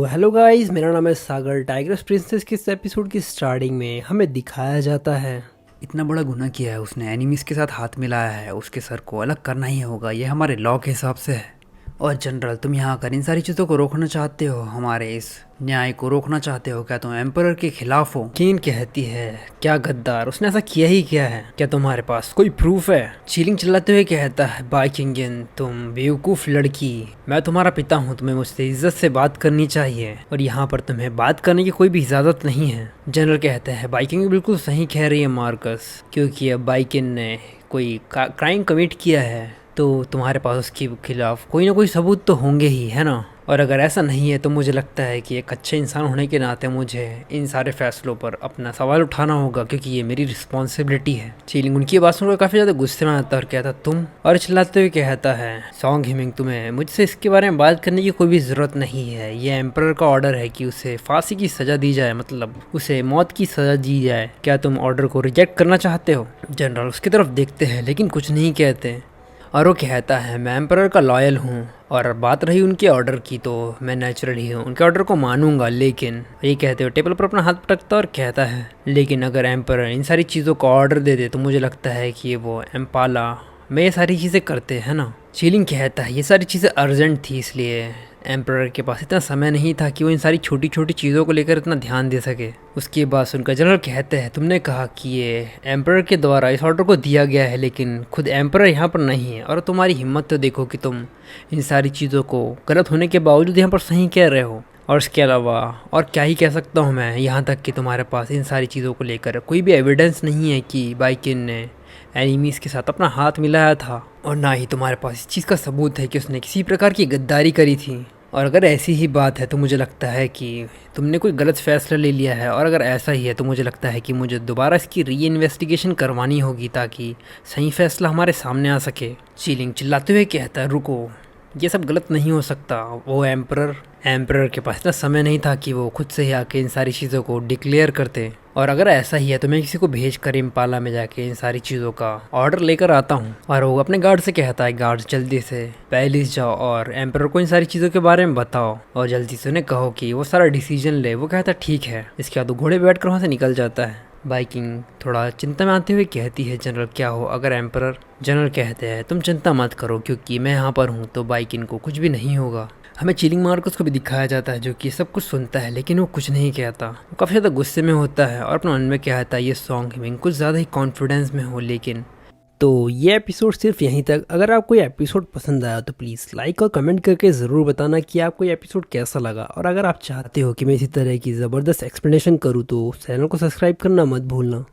Hello guys, मेरा नाम है सागर। टाइग्रेस प्रिंसेस के इस एपिसोड की स्टार्टिंग में हमें दिखाया जाता है इतना बड़ा गुनाह किया है उसने, एनिमीज के साथ हाथ मिलाया है, उसके सर को अलग करना ही होगा, ये हमारे लॉ के हिसाब से है। और जनरल, तुम यहाँ आकर इन सारी चीज़ों को रोकना चाहते हो, हमारे इस न्याय को रोकना चाहते हो? क्या तुम एम्परर के खिलाफ हो? कीन कहती है, क्या गद्दार, उसने ऐसा किया ही क्या है? क्या तुम्हारे पास कोई प्रूफ है? चीलिंग चिल्लाते हुए कहता है, बाइकिंगन, तुम बेवकूफ़ लड़की, मैं तुम्हारा पिता हूँ, तुम्हें मुझसे इज्जत से बात करनी चाहिए और यहाँ पर तुम्हें बात करने की कोई भी इजाज़त नहीं है। जनरल कहते हैं, बाइकिंग बिल्कुल सही कह रही है मार्कस, क्योंकि अब बाइकिन ने कोई क्राइम कमिट किया है तो तुम्हारे पास उसके खिलाफ कोई ना कोई सबूत तो होंगे ही, है ना? और अगर ऐसा नहीं है तो मुझे लगता है कि एक अच्छे इंसान होने के नाते मुझे इन सारे फैसलों पर अपना सवाल उठाना होगा, क्योंकि ये मेरी रिस्पॉन्सिबिलिटी है। चीलिंग उनकी बात सुनकर काफ़ी ज़्यादा गुस्से में आता है और कहता, तुम? और चिल्लाते हुए कहता है, सॉन्ग हिमिंग, तुम्हें मुझसे इसके बारे में बात करने की कोई भी ज़रूरत नहीं है। ये एम्परर का ऑर्डर है कि उसे फांसी की सज़ा दी जाए, मतलब उसे मौत की सज़ा दी जाए। क्या तुम ऑर्डर को रिजेक्ट करना चाहते हो? जनरल उसकी तरफ देखते हैं लेकिन कुछ नहीं कहते और वो कहता है, मैं एम्परर का लॉयल हूँ और बात रही उनके ऑर्डर की तो मैं नेचुरल ही हूँ, उनके ऑर्डर को मानूंगा। लेकिन ये कहते हुए टेबल पर अपना हाथ पटकता और कहता है, लेकिन अगर एम्परर इन सारी चीज़ों को ऑर्डर दे दे तो मुझे लगता है कि वो एम्पाला में ये सारी चीज़ें करते हैं ना। चीलिंग कहता है, ये सारी चीज़ें अर्जेंट थी, इसलिए एम्परर के पास इतना समय नहीं था कि वो इन सारी छोटी छोटी चीज़ों को लेकर इतना ध्यान दे सके। उसके बाद सुनकर जनरल कहते हैं, तुमने कहा कि ये एम्परर के द्वारा इस ऑर्डर को दिया गया है, लेकिन खुद एम्परर यहाँ पर नहीं है और तुम्हारी हिम्मत तो देखो कि तुम इन सारी चीज़ों को गलत होने के बावजूद यहाँ पर सही कह रहे हो। और इसके अलावा और क्या ही कह सकता हूँ मैं, यहाँ तक कि तुम्हारे पास इन सारी चीज़ों को लेकर कोई भी एविडेंस नहीं है कि बाइकिन ने एनिमीज़ के साथ अपना हाथ मिलाया था, और ना ही तुम्हारे पास इस चीज़ का सबूत है कि उसने किसी प्रकार की गद्दारी करी थी। और अगर ऐसी ही बात है तो मुझे लगता है कि तुमने कोई गलत फैसला ले लिया है, और अगर ऐसा ही है तो मुझे लगता है कि मुझे दोबारा इसकी री इन्वेस्टिगेशन करवानी होगी ताकि सही फैसला हमारे सामने आ सके। चीलिंग चिल्लाते हुए कहता है, रुको, ये सब गलत नहीं हो सकता। वो एम्परर के पास इतना समय नहीं था कि वो खुद से ही आके इन सारी चीज़ों को डिक्लेयर करते। और अगर ऐसा ही है तो मैं किसी को भेज कर इम्पाला में जाके इन सारी चीज़ों का ऑर्डर लेकर आता हूँ। और वो अपने गार्ड से कहता है, गार्ड जल्दी से पैलेस जाओ और एम्परर को इन सारी चीज़ों के बारे में बताओ और जल्दी से उन्हें कहो कि वो सारा डिसीजन ले। वो कहता है, ठीक है। इसके बाद वो घोड़े बैठ कर वहाँ से निकल जाता है। बाइकिंग थोड़ा चिंता में आते हुए कहती है, जनरल क्या हो अगर एम्परर? जनरल कहते हैं, तुम चिंता मत करो, क्योंकि मैं यहाँ पर हूँ तो बाइकिंग को कुछ भी नहीं होगा। हमें चीलिंग मार्कस को भी दिखाया जाता है जो कि सब कुछ सुनता है लेकिन वो कुछ नहीं कहता। वो काफ़ी ज़्यादा गुस्से में होता है और अपने मन में कहता है, ये सॉन्ग हिमिंग कुछ ज़्यादा ही कॉन्फिडेंस में हो। लेकिन तो ये एपिसोड सिर्फ यहीं तक। अगर आपको ये एपिसोड पसंद आया तो प्लीज़ लाइक और कमेंट करके ज़रूर बताना कि आपको ये एपिसोड कैसा लगा। और अगर आप चाहते हो कि मैं इसी तरह की ज़बरदस्त एक्सप्लेनेशन करूँ तो चैनल को सब्सक्राइब करना मत भूलना।